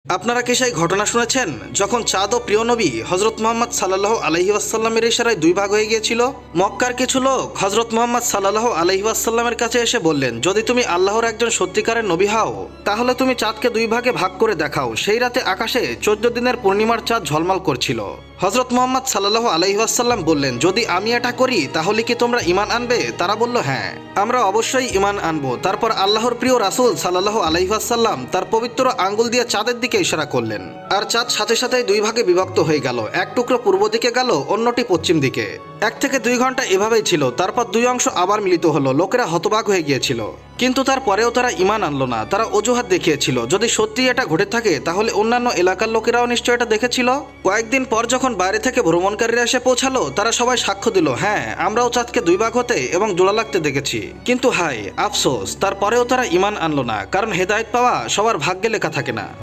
আপনারা কি সেই ঘটনা শুনেছেন যখন চাঁদ ও প্রিয় নবী হজরত মোহাম্মদ সাল্লাল্লাহু আলাইহি ওয়াসাল্লামের ইশারায় দুই ভাগ হয়ে গিয়েছিল? মক্কার কিছু লোক হজরত মোহাম্মদ সাল্লাল্লাহু আলাইহি ওয়াসাল্লামের কাছে এসে বললেন, যদি তুমি আল্লাহর একজন সত্যিকারের নবী হও তাহলে তুমি চাঁদকে দুই ভাগে ভাগ করে দেখাও। সেই রাতে আকাশে 14 দিনের পূর্ণিমার চাঁদ ঝলমল করছিল। হজরত মোহাম্মদ সাল্লাল্লাহু আলাইহি ওয়াসাল্লাম বললেন, যদি আমি এটা করি তাহলে কি তোমরা ঈমান আনবে? তারা বলল, হ্যাঁ, আমরা অবশ্যই ঈমান আনবো। তারপর আল্লাহর প্রিয় রাসূল সাল্লাল্লাহু আলাইহি ওয়াসাল্লাম তার পবিত্র আঙ্গুল দিয়ে চাঁদের দিকে ইশারা করলেন, আর চাঁদ সাথে সাথে দুই ভাগে বিভক্ত হয়ে গেল। এক টুকরো পূর্ব দিকে গেল, অন্যটি পশ্চিম দিকে। 1 থেকে 2 ঘন্টা এভাবেই ছিল। তারপর দুই অংশ আবার মিলিত হলো। লোকেরা হতবাক হয়ে গিয়েছিল, কিন্তু তারপরেও তারা ঈমান আনলো না। তারা অজুহাত দেখিয়েছিল, যদি সত্যি এটা ঘটে থাকে তাহলে অন্যান্য এলাকার লোকেরাও নিশ্চয় এটা দেখেছিল। কয়েকদিন পর যখন বাইরে থেকে ভ্রমণকারীরা এসে পৌঁছালো, তারা সবাই সাক্ষ্য দিল, হ্যাঁ, আমরাও চাঁদকে দুই ভাগ হতে এবং জোড়া লাগতে দেখেছি। কিন্তু হায় আফসোস, তারপরেও তারা ঈমান আনলো না, কারণ হেদায়েত পাওয়া সবার ভাগ্যে লেখা থাকে না।